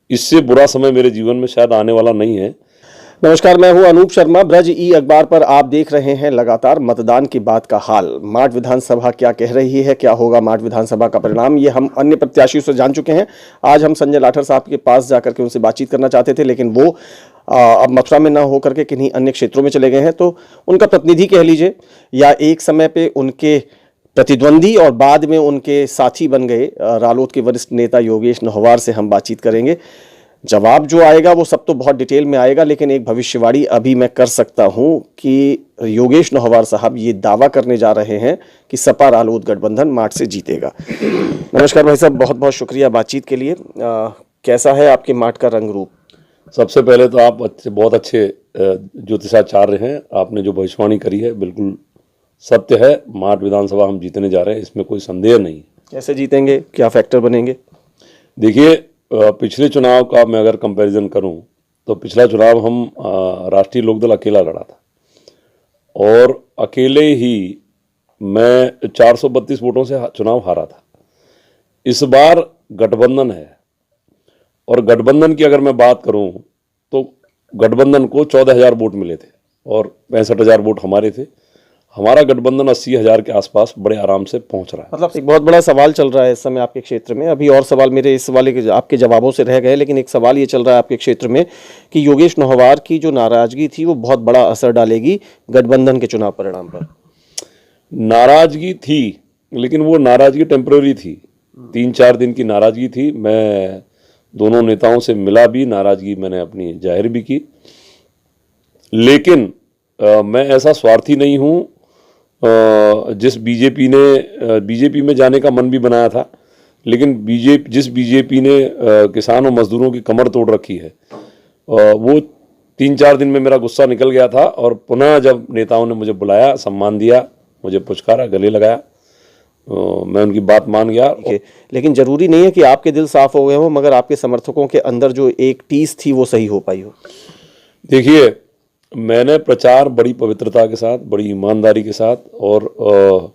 इससे बुरा समय मेरे जीवन में शायद आने वाला नहीं है। नमस्कार, मैं हूं अनूप शर्मा। ब्रज ई अखबार पर आप देख रहे हैं लगातार मतदान की बात का हाल। माट विधानसभा क्या कह रही है, क्या होगा माट विधानसभा का परिणाम, ये हम अन्य प्रत्याशियों से जान चुके हैं। आज हम संजय लाठर साहब के पास जाकर के उनसे बातचीत करना चाहते थे, लेकिन वो अब मथुरा में ना होकर के किन्हीं अन्य क्षेत्रों में चले गए हैं। तो उनका प्रतिनिधि कह लीजिए, या एक समय पे उनके प्रतिद्वंदी और बाद में उनके साथी बन गए रालोद के वरिष्ठ नेता योगेश नौहवार से हम बातचीत करेंगे। जवाब जो आएगा वो सब तो बहुत डिटेल में आएगा, लेकिन एक भविष्यवाणी अभी मैं कर सकता हूं कि योगेश नौहवार साहब ये दावा करने जा रहे हैं कि सपा रालोद गठबंधन माट से जीतेगा। नमस्कार भाई साहब, बहुत बहुत शुक्रिया बातचीत के लिए। कैसा है आपके माट का रंग रूप? सबसे पहले तो आप बहुत अच्छे ज्योतिषाचार्य हैं। आपने जो भविष्यवाणी करी है बिल्कुल सत्य है। माट विधानसभा हम जीतने जा रहे हैं, इसमें कोई संदेह नहीं। कैसे जीतेंगे, क्या फैक्टर बनेंगे? देखिए, पिछले चुनाव का मैं अगर कंपैरिजन करूं तो पिछला चुनाव हम राष्ट्रीय लोकदल अकेला लड़ा था और अकेले ही मैं 432 वोटों से चुनाव हारा था। इस बार गठबंधन है और गठबंधन की अगर मैं बात करूं तो गठबंधन को 14,000 वोट मिले थे और 65,000 वोट हमारे थे। हमारा गठबंधन 80,000 के आसपास बड़े आराम से पहुंच रहा है। मतलब एक बहुत बड़ा सवाल चल रहा है इस समय आपके क्षेत्र में। अभी और सवाल मेरे इस वाले के आपके जवाबों से रह गए, लेकिन एक सवाल ये चल रहा है आपके क्षेत्र में कि योगेश नौहवार की जो नाराजगी थी वो बहुत बड़ा असर डालेगी गठबंधन के चुनाव परिणाम पर। नाराजगी थी, लेकिन वो नाराजगी टेम्पररी थी। 3-4 दिन की नाराजगी थी। मैं दोनों नेताओं से मिला भी, नाराजगी मैंने अपनी जाहिर भी की, लेकिन मैं ऐसा स्वार्थी नहीं हूं। जिस बीजेपी में जाने का मन भी बनाया था, लेकिन जिस बीजेपी ने किसान और मजदूरों की कमर तोड़ रखी है, वो 3-4 दिन में मेरा गुस्सा निकल गया था। और पुनः जब नेताओं ने मुझे बुलाया, सम्मान दिया, मुझे पुचकारा, गले लगाया, मैं उनकी बात मान गया। लेकिन जरूरी नहीं है कि आपके दिल साफ हो गए हो, मगर आपके समर्थकों के अंदर जो एक टीस थी वो सही हो पाई हो। देखिए, मैंने प्रचार बड़ी पवित्रता के साथ, बड़ी ईमानदारी के साथ, और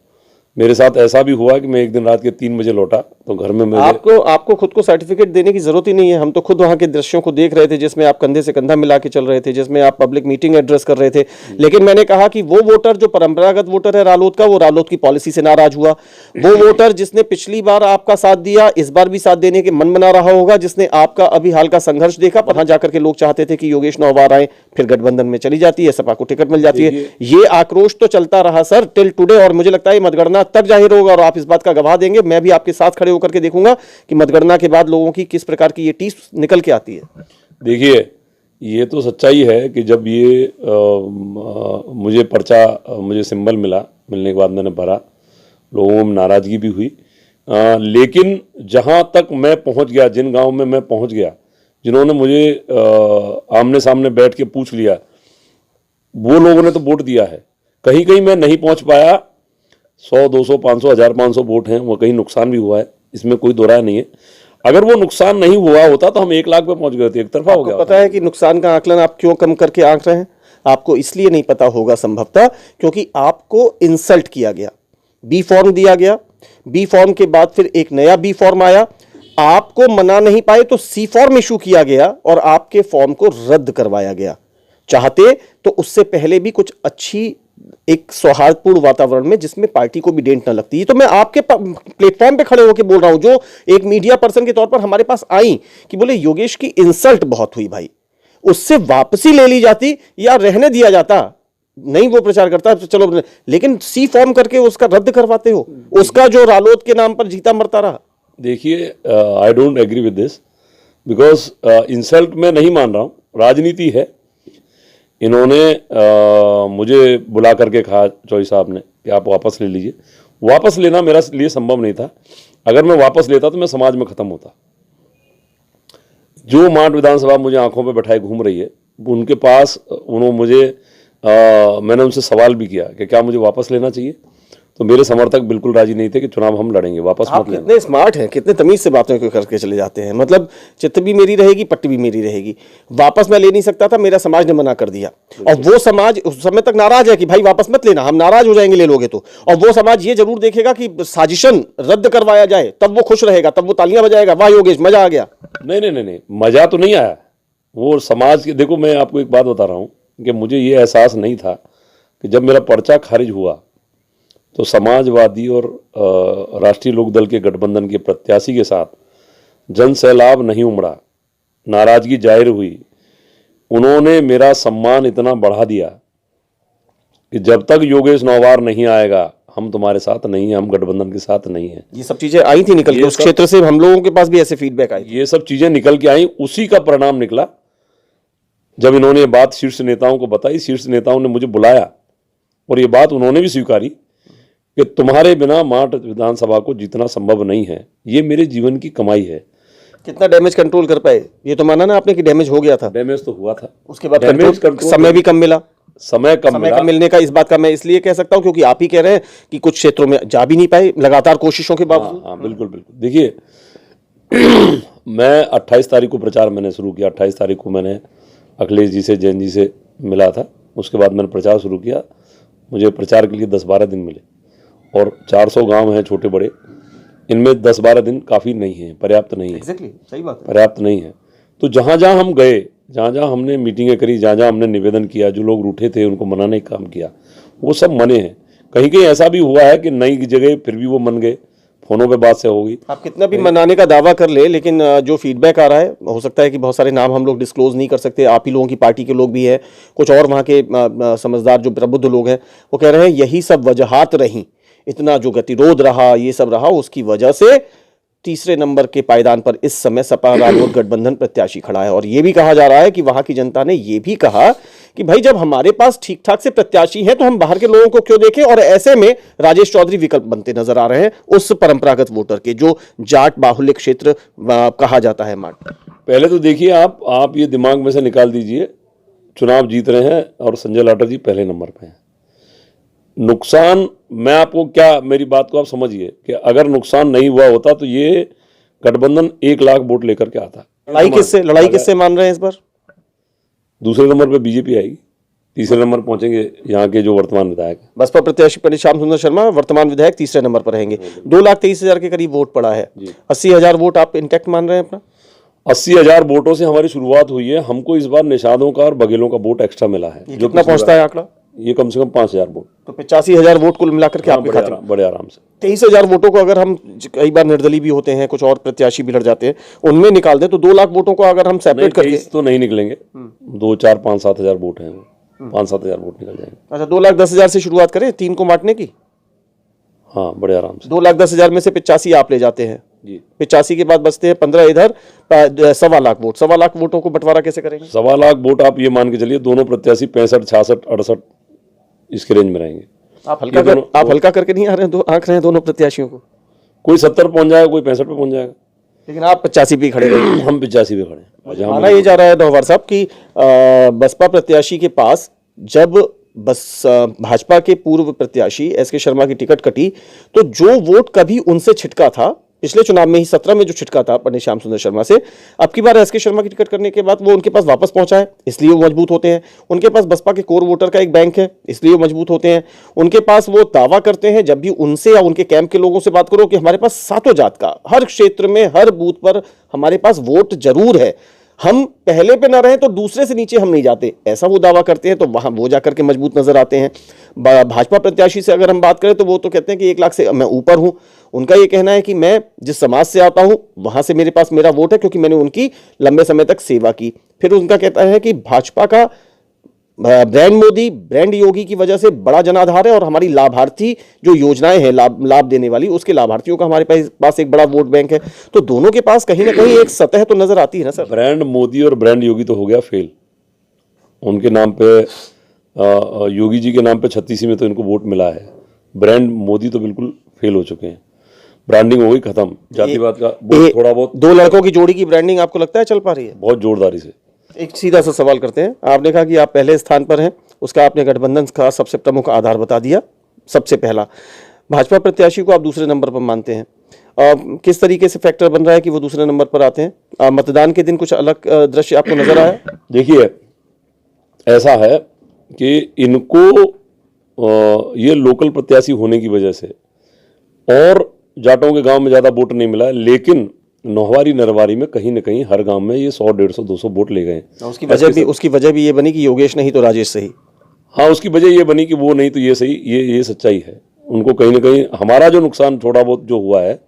मेरे साथ ऐसा भी हुआ कि मैं एक दिन रात के 3 बजे लौटा तो घर में आपको खुद को सर्टिफिकेट देने की जरूरत ही नहीं है। हम तो खुद वहां के दृश्यों को देख रहे थे जिसमें आप कंधे से कंधा मिला के चल रहे थे, जिसमें आप पब्लिक मीटिंग एड्रेस कर रहे थे। लेकिन मैंने कहा कि वो वोटर जो परंपरागत वोटर है रालोद का, वो रालोद की पॉलिसी से नाराज हुआ। वो वोटर जिसने पिछली बार आपका साथ दिया, इस बार भी साथ देने के मन बना रहा होगा, जिसने आपका अभी हाल का संघर्ष देखा, वहां जाकर के लोग चाहते थे कि योगेश नौहवार आए, फिर गठबंधन में चली जाती है, सपा को टिकट मिल जाती है। ये आक्रोश तो चलता रहा सर टिल टुडे, और मुझे लगता है मतगणना तब जाहिर होगा और आप इस बात का गवाह देंगे। मैं भी आपके साथ खड़े होकर के देखूंगा कि मतगणना के बाद लोगों की किस प्रकार की ये टीस निकल के आती है। देखिए, ये तो सच्चाई है कि जब ये मुझे पर्चा, मुझे सिंबल मिलने के बाद मैंने भरा, लोगों में नाराजगी भी हुई, लेकिन जहां तक मैं पहुंच गया, जिन गांव में मैं पहुंच गया, जिन्होंने मुझे आमने सामने बैठ के पूछ लिया, वो लोगों ने तो वोट दिया है। कहीं कहीं मैं नहीं पहुंच पाया, 100, 200, 500, 1500 वोट हैं, वो कहीं नुकसान भी हुआ है, इसमें कोई दो राय नहीं है। अगर वो नुकसान नहीं हुआ होता तो हम 1 लाख पे पहुंच गए थे, एक तरफा हो गया। पता है कि नुकसान का आकलन आप क्यों कम करके आंक रहे हैं? आपको इसलिए नहीं पता होगा संभवतः क्योंकि आपको इंसल्ट किया गया, बी फॉर्म दिया गया, बी फॉर्म के बाद फिर एक नया बी फॉर्म आया, आपको मना नहीं पाए तो सी फॉर्म इशू किया गया और आपके फॉर्म को रद्द करवाया गया। चाहते तो उससे पहले भी कुछ अच्छी एक सौहार्दपूर्ण वातावरण में जिसमें पार्टी को भी डेंट न लगती है। तो मैं आपके प्लेटफॉर्म पे खड़े होकर बोल रहा हूं, जो एक मीडिया पर्सन के तौर पर हमारे पास आई कि बोले योगेश की इंसल्ट बहुत हुई भाई, उससे वापसी ले ली जाती या रहने दिया जाता, नहीं वो प्रचार करता तो चलो, लेकिन सी फॉर्म करके उसका रद्द करवाते हो, उसका जो रालोद के नाम पर जीता मरता रहा। देखिए, I don't agree with this, because insult मैं नहीं मान रहा हूं, राजनीति है। इन्होंने मुझे बुला करके कहा, चौधरी साहब ने, कि आप वापस ले लीजिए। वापस लेना मेरा लिए संभव नहीं था। अगर मैं वापस लेता तो मैं समाज में ख़त्म होता। जो माट विधानसभा मुझे आंखों पे बैठाए घूम रही है, उनके पास मैंने उनसे सवाल भी किया कि क्या मुझे वापस लेना चाहिए, तो मेरे समर्थक बिल्कुल राजी नहीं थे कि चुनाव हम लड़ेंगे, वापस आप मत लेना। कितने स्मार्ट हैं, कितने तमीज से बातों को करके चले जाते हैं। मतलब चित्त भी मेरी रहेगी, पट्टी भी मेरी रहेगी, वापस मैं ले नहीं सकता था, मेरा समाज ने मना कर दिया। और वो समाज उस समय तक नाराज है कि भाई वापस मत लेना, हम नाराज हो जाएंगे ले लोगे तो। और वो समाज ये जरूर देखेगा कि साजिशन रद्द करवाया जाए, तब वो खुश रहेगा, तब वो तालियां बजाएगा, वाह योगेश मजा आ गया। नहीं नहीं नहीं नहीं, मजा तो नहीं आया। वो समाज के, देखो मैं आपको एक बात बता रहा हूँ कि मुझे ये एहसास नहीं था कि जब मेरा पर्चा खारिज हुआ तो समाजवादी और राष्ट्रीय लोकदल के गठबंधन के प्रत्याशी के साथ जन सैलाब नहीं उमड़ा, नाराजगी जाहिर हुई। उन्होंने मेरा सम्मान इतना बढ़ा दिया कि जब तक योगेश नौवार नहीं आएगा हम तुम्हारे साथ नहीं हैं, हम गठबंधन के साथ नहीं हैं। ये सब चीजें आई थी निकल के उस क्षेत्र से, हम लोगों के पास भी ऐसे फीडबैक आई। ये सब चीजें निकल के आई, उसी का परिणाम निकला जब इन्होंने ये बात शीर्ष नेताओं को बताई। शीर्ष नेताओं ने मुझे बुलाया और ये बात उन्होंने भी स्वीकारी कि तुम्हारे बिना माठ विधानसभा को जीतना संभव नहीं है, ये मेरे जीवन की कमाई है। कितना डैमेज कंट्रोल कर पाए? ये तो माना ना आपने कि डैमेज हो गया था। डैमेज तो हुआ था, उसके बाद कंट्रोल समय भी कम मिला। समय कम मिलने का इस बात का मैं इसलिए कह सकता हूं क्योंकि आप ही कह रहे हैं कि कुछ क्षेत्रों में जा भी नहीं पाए लगातार कोशिशों के बावजूद। हाँ बिल्कुल बिल्कुल। देखिए मैं 28 तारीख को प्रचार मैंने शुरू किया। 28 तारीख को मैंने अखिलेश जी से, जैन जी से मिला था। उसके बाद मैंने प्रचार शुरू किया। मुझे प्रचार के लिए 10-12 दिन मिले और 400 गांव हैं छोटे बड़े, इनमें 10-12 दिन काफ़ी नहीं है, पर्याप्त नहीं है। एग्जैक्टली, सही बात है, पर्याप्त नहीं है। तो जहाँ जहाँ हम गए, जहाँ जहाँ हमने मीटिंगें करी, जहाँ जहाँ हमने निवेदन किया, जो लोग रूठे थे उनको मनाने का काम किया, वो सब मने हैं। कहीं कहीं ऐसा भी हुआ है कि नई जगह फिर भी वो मन गए, फोनों पे बात से हो गई। आप कितना भी मनाने का दावा कर ले, लेकिन जो फीडबैक आ रहा है, हो सकता है कि बहुत सारे नाम हम लोग डिस्क्लोज नहीं कर सकते, आप ही लोगों की पार्टी के लोग भी हैं, कुछ और वहाँ के समझदार जो प्रबुद्ध लोग हैं, वो कह रहे हैं यही सब वजहात रहीं, इतना जो गतिरोध रहा, ये सब रहा, उसकी वजह से तीसरे नंबर के पायदान पर इस समय सपा रालोद गठबंधन प्रत्याशी खड़ा है। और ये भी कहा जा रहा है कि वहां की जनता ने ये भी कहा कि भाई जब हमारे पास ठीक ठाक से प्रत्याशी हैं तो हम बाहर के लोगों को क्यों देखें। और ऐसे में राजेश चौधरी विकल्प बनते नजर आ रहे हैं उस परंपरागत वोटर के, जो जाट बाहुल्य क्षेत्र कहा जाता है माट। पहले तो देखिए, आप ये दिमाग में से निकाल दीजिए, चुनाव जीत रहे हैं और संजय लाटर जी पहले नंबर पे हैं। नुकसान, मैं आपको क्या, मेरी बात को आप समझिए कि अगर नुकसान नहीं हुआ होता तो ये गठबंधन 1 लाख वोट लेकर के आता। लड़ाई किससे मान रहे हैं इस बार? दूसरे नंबर पे बीजेपी आएगी, तीसरे नंबर पहुंचेंगे यहाँ के जो वर्तमान विधायक हैं। बसपा प्रत्याशी पंडित श्याम सुंदर शर्मा वर्तमान विधायक तीसरे नंबर पर रहेंगे। 2,23,000 के करीब वोट पड़ा है। 80,000 वोट आप इंटैक्ट मान रहे हैं अपना? 80,000 वोटों से हमारी शुरुआत हुई है। हमको इस बार निषादों का और बगेलों का वोट एक्स्ट्रा मिला है। जो कितना पहुंचता है आंकड़ा? ये कम से कम 5,000 वोट। तो 85,000 वोट कुल मिलाकर के आपके खाते में बड़े आराम से 23,000 वोटों को अगर हम, कई बार निर्दलीय भी होते हैं, कुछ और प्रत्याशी भी लड़ जाते हैं, उनमें निकाल दें तो 2 लाख वोटों को अगर हम सेपरेट करके, तो नहीं निकलेंगे, 2, 4, 5, 7 हजार वोट हैं, 5-7 हजार वोट निकल जाएंगे। अच्छा, 2,10,000 से शुरुआत करें 3 को बांटने की। हाँ, बड़े आराम से। 2,10,000 में से 85 आप ले जाते हैं जी। 85 के बाद बचते हैं 15 इधर, 1.25 लाख वोट। 1.25 लाख वोटों को बंटवारा कैसे करेंगे? 1.25 लाख वोट आप ये मान के चलिए, दोनों प्रत्याशी 65, 66, 68 इसके रेंज में रहेंगे। आप हल्का करके नहीं आ रहे हैं, आंक रहे हैं दोनों प्रत्याशियों को। कोई 70 पहुंच जाएगा, कोई 65 पे पहुंच जाएगा, लेकिन आप 85 पे खड़े रहे। हम 85 पे खड़े। माना ये जा रहा है नौवार साहब कि बसपा प्रत्याशी के पास जब भाजपा के पूर्व प्रत्याशी एस के शर्मा की टिकट कटी तो जो वोट कभी उनसे छिटका था, पिछले चुनाव में ही 17 में जो छिटका था पंडित श्याम सुंदर शर्मा से, अब की बार एस के शर्मा की टिकट करने के बाद वो उनके पास वापस पहुंचा है, इसलिए वो मजबूत होते हैं। उनके पास बसपा के कोर वोटर का एक बैंक है, इसलिए वो मजबूत होते हैं। उनके पास वो दावा करते हैं जब भी उनसे या उनके कैंप के लोगों से बात करो कि हमारे पास सातों जात का, हर क्षेत्र में हर बूथ पर हमारे पास वोट जरूर है, हम पहले पे ना रहे तो दूसरे से नीचे हम नहीं जाते, ऐसा वो दावा करते हैं। तो वहां वो जाकर के मजबूत नजर आते हैं। भाजपा प्रत्याशी से अगर हम बात करें तो वो तो कहते हैं कि 1 लाख से मैं ऊपर हूं। उनका ये कहना है कि मैं जिस समाज से आता हूं वहां से मेरे पास मेरा वोट है क्योंकि मैंने उनकी लंबे समय तक सेवा की। फिर उनका कहता है कि भाजपा का ब्रांड मोदी, ब्रांड योगी की वजह से बड़ा जनाधार है और हमारी लाभार्थी जो योजनाएं हैं लाभ देने वाली, उसके लाभार्थियों का हमारे पास एक बड़ा वोट बैंक है। तो दोनों के पास कहीं ना कहीं एक सतह तो नजर आती है ना सर। ब्रांड मोदी और ब्रांड योगी तो हो गया फेल। उनके नाम पे योगी जी के नाम पे 36 में तो इनको वोट मिला है। ब्रांड मोदी तो बिल्कुल फेल हो चुके हैं। ब्रांडिंग हो गई खत्म। जातिवाद का थोड़ा बहुत, 2 लड़कों की जोड़ी की ब्रांडिंग आपको लगता है चल पा रही है? बहुत जोरदारी से। एक सीधा सा सवाल करते हैं, आपने कहा कि आप पहले स्थान पर हैं, उसका आपने गठबंधन का सबसे प्रमुख आधार बता दिया, सबसे पहला। भाजपा प्रत्याशी को आप दूसरे नंबर पर मानते हैं, किस तरीके से फैक्टर बन रहा है कि वो दूसरे नंबर पर आते हैं? मतदान के दिन कुछ अलग दृश्य आपको नजर आया? देखिए, ऐसा है कि इनको ये लोकल प्रत्याशी होने की वजह से और जाटों के गांव में ज़्यादा वोट नहीं मिला, लेकिन नौहवारी नरवारी में कहीं न कहीं हर गांव में ये 100, 150, 200 वोट ले गए। उसकी वजह भी ये बनी कि योगेश नहीं तो राजेश सही। हाँ, उसकी वजह ये बनी कि वो नहीं तो ये सही, ये सच्चाई है। उनको कहीं ना कहीं हमारा जो नुकसान थोड़ा बहुत जो हुआ है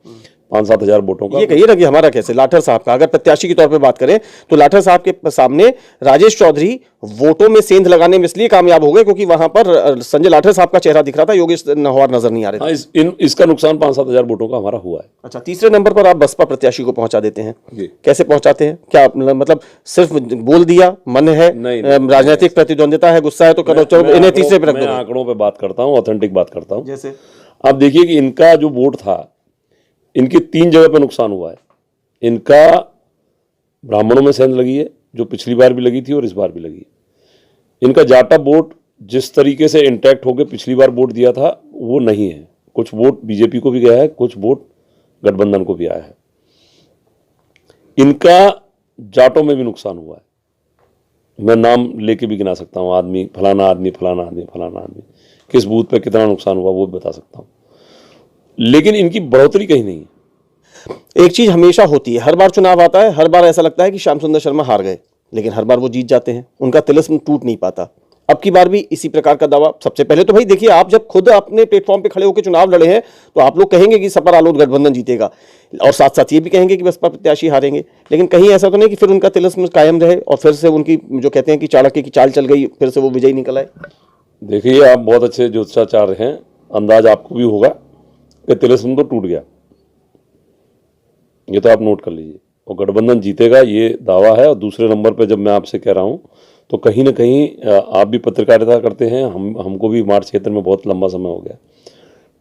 5-7 हज़ार वोटों का, ये कहिए ना कि हमारा कैसे, लाठर साहब का अगर प्रत्याशी के तौर पे बात करें तो लाठर साहब के सामने राजेश चौधरी वोटों में सेंध लगाने में इसलिए कामयाब हो गए क्योंकि वहां पर संजय लाठर साहब का चेहरा दिख रहा था, योगेश नहवार नजर नहीं आ रहे थे। हाँ, इसका नुकसान 5-7 हज़ार वोटों का हमारा हुआ है। अच्छा, तीसरे नंबर पर आप बसपा प्रत्याशी को पहुंचा देते हैं, कैसे पहुंचाते हैं? क्या मतलब सिर्फ बोल दिया, मन है, राजनीतिक प्रतिद्वंदिता है, गुस्सा है तो करो, चलो इन्हें तीसरे पे रख दो? मैं आंकड़ों पे बात करता हूँ, ऑथेंटिक बात करता हूँ। जैसे आप देखिए कि इनका जो वोट था, इनके 3 जगह पे नुकसान हुआ है। इनका ब्राह्मणों में सेंध लगी है, जो पिछली बार भी लगी थी और इस बार भी लगी है। इनका जाटा वोट जिस तरीके से इंटैक्ट होकर पिछली बार वोट दिया था वो नहीं है। कुछ वोट बीजेपी को भी गया है, कुछ वोट गठबंधन को भी आया है। इनका जाटों में भी नुकसान हुआ है। मैं नाम लेके भी गिना सकता हूँ, आदमी फलाना आदमी फलाना आदमी फलाना आदमी, किस बूथ पे कितना नुकसान हुआ वो भी बता सकता हूँ। लेकिन इनकी बढ़ोतरी कहीं नहीं है। एक चीज हमेशा होती है, हर बार चुनाव आता है, हर बार ऐसा लगता है कि श्याम सुंदर शर्मा हार गए, लेकिन हर बार वो जीत जाते हैं, उनका तिलिस्म टूट नहीं पाता। अब की बार भी इसी प्रकार का दावा। सबसे पहले तो भाई देखिए, आप जब खुद अपने प्लेटफॉर्म पे खड़े होकर चुनाव लड़े हैं तो आप लोग कहेंगे कि सपा रालोद गठबंधन जीतेगा, और साथ साथ ये भी कहेंगे कि बसपा प्रत्याशी हारेंगे, लेकिन कहीं ऐसा तो नहीं कि फिर उनका तिलिस्म कायम रहे और फिर से उनकी जो कहते हैं कि चाणक्य की चाल चल गई, फिर से वो विजयी निकल आए? देखिए, आप बहुत अच्छे ज्योतिषाचार्य हैं, अंदाज आपको भी होगा कि तिलिस्म तो टूट गया, ये तो आप नोट कर लीजिए। और गठबंधन जीतेगा ये दावा है। और दूसरे नंबर पे जब मैं आपसे कह रहा हूँ तो कहीं ना कहीं आप भी पत्रकारिता करते हैं, हमको भी मार्च क्षेत्र में बहुत लंबा समय हो गया।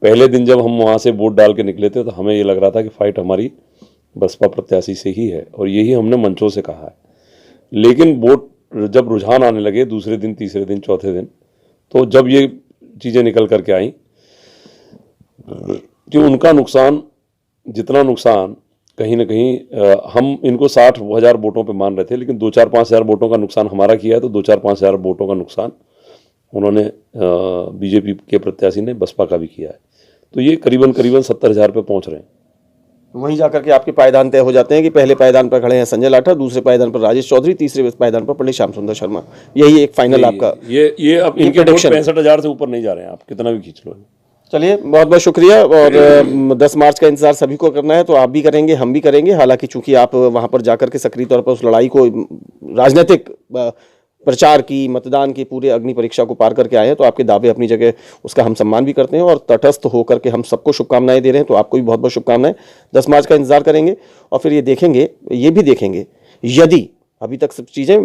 पहले दिन जब हम वहाँ से वोट डाल के निकले थे तो हमें ये लग रहा था कि फाइट हमारी बसपा प्रत्याशी से ही है, और यही हमने मंचों से कहा है। लेकिन वोट जब रुझान आने लगे दूसरे दिन, तीसरे दिन, चौथे दिन, तो जब ये चीज़ें निकल करके आई कि उनका नुकसान, जितना नुकसान कहीं ना कहीं हम इनको 60,000 वोटों पे मान रहे थे, लेकिन 2-4-5 हज़ार वोटों का नुकसान हमारा किया है, तो 2-4-5 हज़ार वोटों का नुकसान उन्होंने बीजेपी के प्रत्याशी ने बसपा का भी किया है। तो ये करीबन 70,000 पे पहुंच रहे हैं। वहीं जाकर के आपके पायदान तय हो जाते हैं कि पहले पायदान पर खड़े हैं संजय लाठर, दूसरे पायदान पर राजेश चौधरी, तीसरे पायदान पर पंडित श्याम सुंदर शर्मा। यही एक फाइनल आपका? ये अब इनके वोट 65,000 से ऊपर नहीं जा रहे हैं, आप कितना भी खींच लो। चलिए, बहुत बहुत शुक्रिया। और 10 मार्च का इंतजार सभी को करना है, तो आप भी करेंगे, हम भी करेंगे। हालांकि चूंकि आप वहां पर जाकर के सक्रिय तौर पर उस लड़ाई को, राजनीतिक प्रचार की, मतदान की पूरे अग्नि परीक्षा को पार करके आए हैं, तो आपके दावे अपनी जगह, उसका हम सम्मान भी करते हैं और तटस्थ होकर के हम सबको शुभकामनाएं दे रहे हैं। तो आपको भी बहुत बहुत शुभकामनाएं। 10 मार्च का इंतजार करेंगे और फिर ये देखेंगे, ये भी देखेंगे, यदि अभी तक सब चीज़ें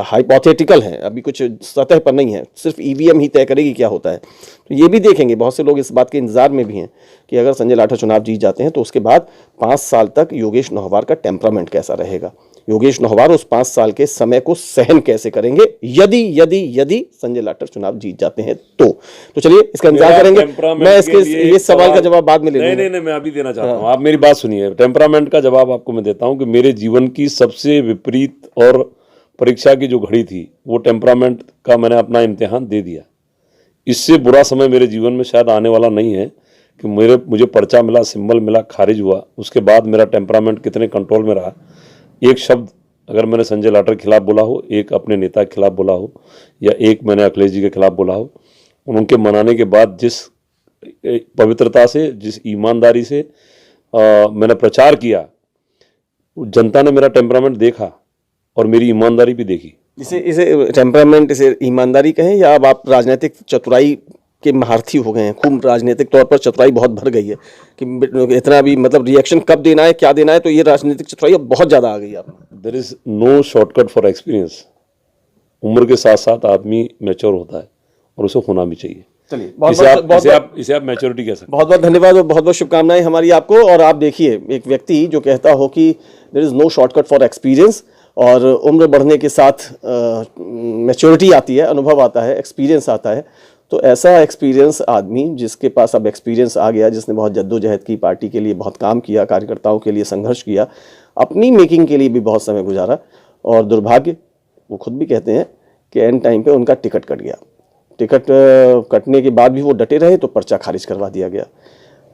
हाइपोथेटिकल हैं, अभी कुछ सतह पर नहीं है, सिर्फ ईवीएम ही तय करेगी क्या होता है, तो ये भी देखेंगे। बहुत से लोग इस बात के इंतजार में भी हैं कि अगर संजय लाठर चुनाव जीत जाते हैं तो उसके बाद 5 साल तक योगेश नौहवार का टेम्परामेंट कैसा रहेगा, योगेश नौहवार उस 5 साल के समय को सहन कैसे करेंगे यदि यदि यदि संजय लाठर चुनाव जीत जाते हैं तो चलिए इसका इंतजार करेंगे। मैं इसके ये सवाल का जवाब बाद में ले लूंगा। नहीं, मैं अभी देना चाहता हूँ। आप मेरी बात सुनिए। टेम्परामेंट का जवाब आपको मैं देता हूँ कि मेरे जीवन की सबसे विपरीत और परीक्षा की जो घड़ी थी, वो टेम्परामेंट का मैंने अपना इम्तिहान दे दिया। इससे बुरा समय मेरे जीवन में शायद आने वाला नहीं है कि मुझे पर्चा मिला, सिंबल मिला, खारिज हुआ, उसके बाद मेरा टेम्परामेंट कितने कंट्रोल में रहा। एक शब्द अगर मैंने संजय लाठर के खिलाफ बोला हो, एक अपने नेता के खिलाफ बोला हो, या एक मैंने अखिलेश जी के खिलाफ बोला हो, उनके मनाने के बाद जिस पवित्रता से, जिस ईमानदारी से मैंने प्रचार किया, जनता ने मेरा टेम्परामेंट देखा और मेरी ईमानदारी भी देखी। इसे टेम्परामेंट, इसे ईमानदारी कहें, या अब आप राजनीतिक चतुराई के महारथी हो गए हैं, खूब राजनीतिक तौर पर चतुराई बहुत भर गई है कि इतना भी मतलब रिएक्शन कब देना है, क्या देना है, तो ये राजनीतिक चतुराई अब बहुत ज़्यादा आ गई है। There is no shortcut for experience. उम्र के साथ साथ आदमी मैच्योर होता है और उसे होना भी चाहिए। चलिए, इसे आप मैच्योरिटी कह सकते हैं। बहुत बहुत धन्यवाद और बहुत बहुत शुभकामनाएं हमारी आपको। और आप देखिए, एक व्यक्ति जो कहता हो कि there is no shortcut for experience, और उम्र बढ़ने के साथ मैच्योरिटी आती है, अनुभव आता है, एक्सपीरियंस आता है, तो ऐसा एक्सपीरियंस आदमी जिसके पास अब एक्सपीरियंस आ गया, जिसने बहुत जद्दोजहद की, पार्टी के लिए बहुत काम किया, कार्यकर्ताओं के लिए संघर्ष किया, अपनी मेकिंग के लिए भी बहुत समय गुजारा, और दुर्भाग्य, वो खुद भी कहते हैं कि एंड टाइम पे उनका टिकट कट गया। टिकट कटने के बाद भी वो डटे रहे तो पर्चा खारिज करवा दिया गया।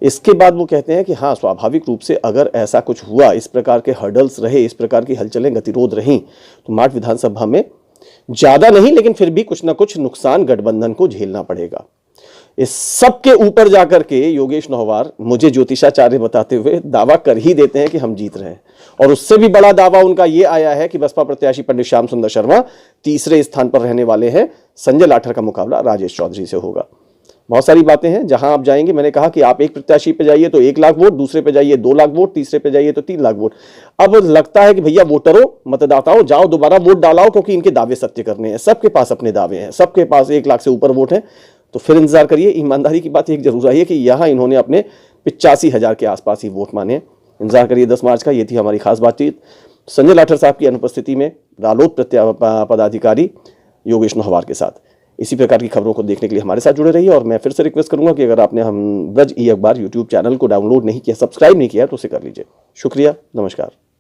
इसके बाद वो कहते हैं कि हाँ, स्वाभाविक रूप से अगर ऐसा कुछ हुआ, इस प्रकार के हर्डल्स रहे, इस प्रकार की हलचलें, गतिरोध रहीं, तो माठ विधानसभा में ज़्यादा नहीं लेकिन फिर भी कुछ ना कुछ नुकसान गठबंधन को झेलना पड़ेगा। इस सब के ऊपर जाकर के योगेश नौहवार मुझे ज्योतिषाचार्य बताते हुए दावा कर ही देते हैं कि हम जीत रहे हैं, और उससे भी बड़ा दावा उनका ये आया है कि बसपा प्रत्याशी पंडित श्याम सुंदर शर्मा तीसरे स्थान पर रहने वाले हैं। संजय लाठर का मुकाबला राजेश चौधरी से होगा। बहुत सारी बातें हैं, जहां आप जाएंगे, मैंने कहा कि आप एक प्रत्याशी पे जाइए तो 1 लाख वोट, दूसरे पे जाइए 2 लाख वोट, तीसरे पे जाइए तो 3 लाख वोट। अब लगता है कि भैया वोटरों, मतदाताओं, जाओ दोबारा वोट डालाओ, क्योंकि इनके दावे सत्य करने हैं। सबके पास अपने दावे हैं, सबके पास 1 लाख से ऊपर वोट है। तो फिर इंतजार करिए। ईमानदारी की बात एक जरूर आई है कि यहाँ इन्होंने अपने 85,000 के आसपास ही वोट माने। इंतजार करिए 10 मार्च का। ये थी हमारी खास बातचीत संजय लाठर साहब की अनुपस्थिति में रालोद पदाधिकारी योगेश नौहवार के साथ। इसी प्रकार की खबरों को देखने के लिए हमारे साथ जुड़े रहिए, और मैं फिर से रिक्वेस्ट करूंगा कि अगर आपने हम ब्रज ई अखबार यूट्यूब चैनल को डाउनलोड नहीं किया, सब्सक्राइब नहीं किया, तो उसे कर लीजिए। शुक्रिया, नमस्कार।